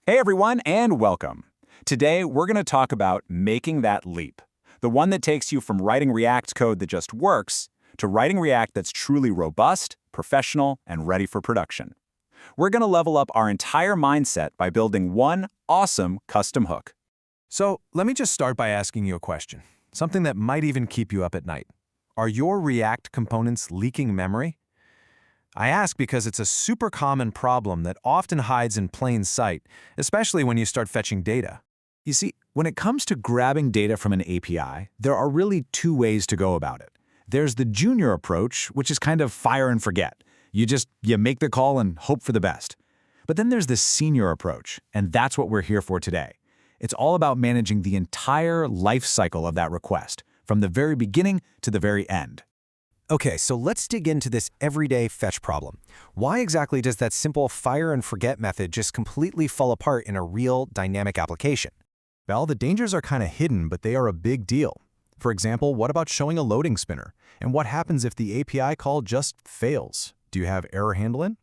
Hey everyone, and welcome. Today, we're going to talk about making that leap. The one that takes you from writing React code that just works to writing React that's truly robust, professional, and ready for production. We're going to level up our entire mindset by building one awesome custom hook. So let me just start by asking you a question, something that might even keep you up at night. Are your React components leaking memory? I ask because it's a super common problem that often hides in plain sight, especially when you start fetching data. You see, when it comes to grabbing data from an API, there are really two ways to go about it. There's the junior approach, which is kind of fire and forget. You make the call and hope for the best. But then there's the senior approach, and that's what we're here for today. It's all about managing the entire life cycle of that request, from the very beginning to the very end. Okay, so let's dig into this everyday fetch problem. Why exactly does that simple fire and forget method just completely fall apart in a real dynamic application? Well, the dangers are kind of hidden, but they are a big deal. For example, what about showing a loading spinner? And what happens if the API call just fails? Do you have error handling?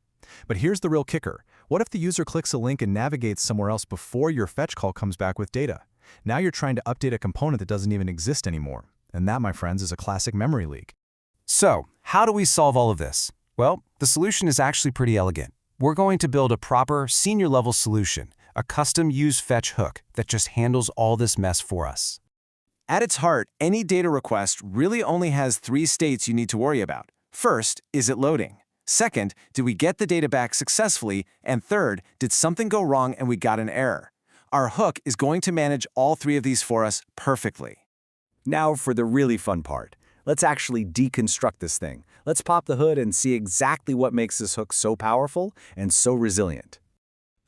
But here's the real kicker. What if the user clicks a link and navigates somewhere else before your fetch call comes back with data? Now you're trying to update a component that doesn't even exist anymore. And that, my friends, is a classic memory leak. So, how do we solve all of this? Well, the solution is actually pretty elegant. We're going to build a proper senior-level solution, a custom useFetch hook that just handles all this mess for us. At its heart, any data request really only has three states you need to worry about. First, is it loading? Second, did we get the data back successfully? And third, did something go wrong and we got an error? Our hook is going to manage all three of these for us perfectly. Now for the really fun part. Let's actually deconstruct this thing. Let's pop the hood and see exactly what makes this hook so powerful and so resilient.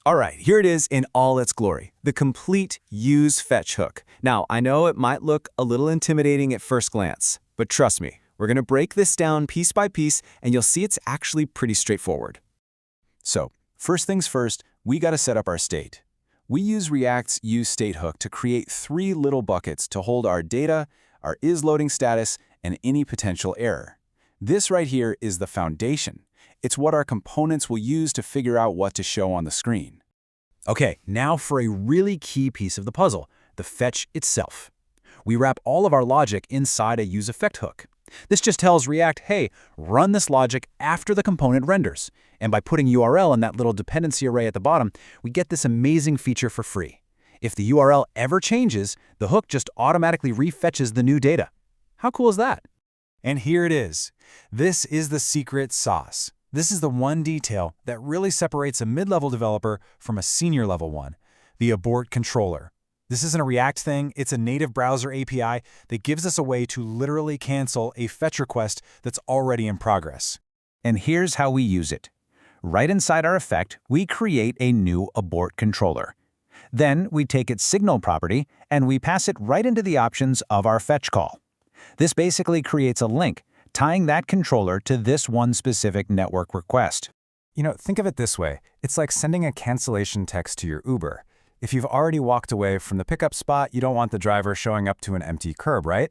All right, here it is in all its glory, the complete useFetch hook. Now, I know it might look a little intimidating at first glance, but trust me, we're going to break this down piece by piece, and you'll see it's actually pretty straightforward. So, first things first, we got to set up our state. We use React's useState hook to create three little buckets to hold our data, our isLoading status, and any potential error. This right here is the foundation. It's what our components will use to figure out what to show on the screen. Okay, now for a really key piece of the puzzle, the fetch itself. We wrap all of our logic inside a useEffect hook. This just tells React, hey, run this logic after the component renders. And by putting URL in that little dependency array at the bottom, we get this amazing feature for free. If the URL ever changes, the hook just automatically refetches the new data. How cool is that? And here it is. This is the secret sauce. This is the one detail that really separates a mid-level developer from a senior-level one, the AbortController. This isn't a React thing, it's a native browser API that gives us a way to literally cancel a fetch request that's already in progress. And here's how we use it. Right inside our effect, we create a new AbortController. Then we take its signal property and we pass it right into the options of our fetch call. This basically creates a link, tying that controller to this one specific network request. Think of it this way. It's like sending a cancellation text to your Uber. If you've already walked away from the pickup spot, you don't want the driver showing up to an empty curb, right?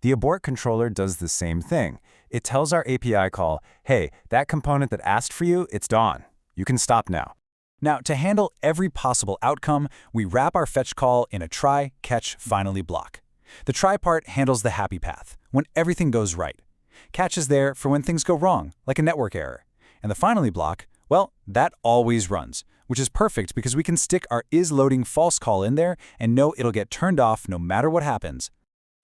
The AbortController does the same thing. It tells our API call, hey, that component that asked for you, it's gone. You can stop now. Now, to handle every possible outcome, we wrap our fetch call in a try, catch, finally block. The try part handles the happy path, when everything goes right. Catch is there for when things go wrong, like a network error. And the finally block, well, that always runs, which is perfect because we can stick our isLoading false call in there and know it'll get turned off no matter what happens.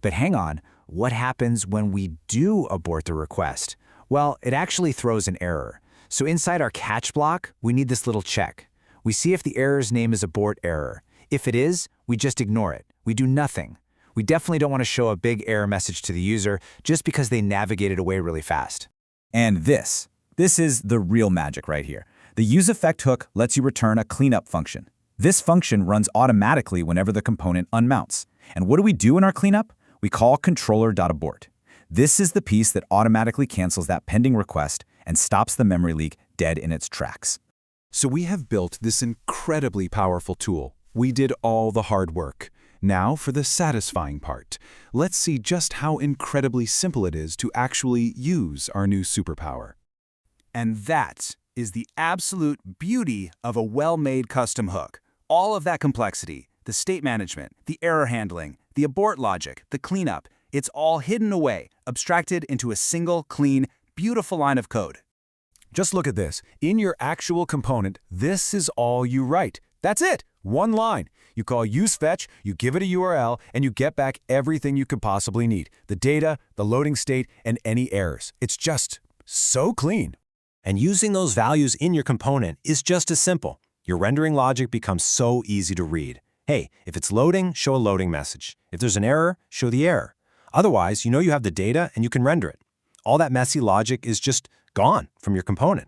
But hang on, what happens when we do abort the request? Well, it actually throws an error. So inside our catch block, we need this little check. We see if the error's name is abort error. If it is, we just ignore it. We do nothing. We definitely don't want to show a big error message to the user just because they navigated away really fast. And this is the real magic right here. The useEffect hook lets you return a cleanup function. This function runs automatically whenever the component unmounts. And what do we do in our cleanup? We call controller.abort. This is the piece that automatically cancels that pending request and stops the memory leak dead in its tracks. So we have built this incredibly powerful tool. We did all the hard work. Now for the satisfying part. Let's see just how incredibly simple it is to actually use our new superpower. And that is the absolute beauty of a well-made custom hook. All of that complexity, the state management, the error handling, the abort logic, the cleanup, it's all hidden away, abstracted into a single, clean, beautiful line of code. Just look at this. In your actual component, this is all you write. That's it. One line. You call useFetch, you give it a URL, and you get back everything you could possibly need. The data, the loading state, and any errors. It's just so clean. And using those values in your component is just as simple. Your rendering logic becomes so easy to read. Hey, if it's loading, show a loading message. If there's an error, show the error. Otherwise, you know you have the data and you can render it. All that messy logic is just gone from your component.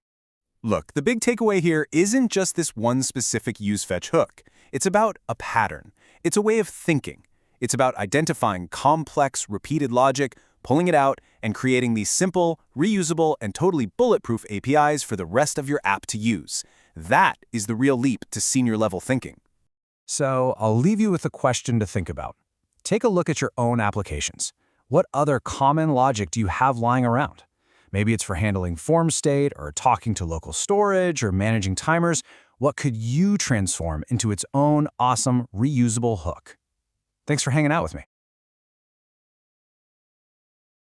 Look, the big takeaway here isn't just this one specific useFetch hook. It's about a pattern. It's a way of thinking. It's about identifying complex, repeated logic, pulling it out, and creating these simple, reusable, and totally bulletproof APIs for the rest of your app to use. That is the real leap to senior-level thinking. So I'll leave you with a question to think about. Take a look at your own applications. What other common logic do you have lying around? Maybe it's for handling form state, or talking to local storage, or managing timers. What could you transform into its own awesome, reusable hook? Thanks for hanging out with me.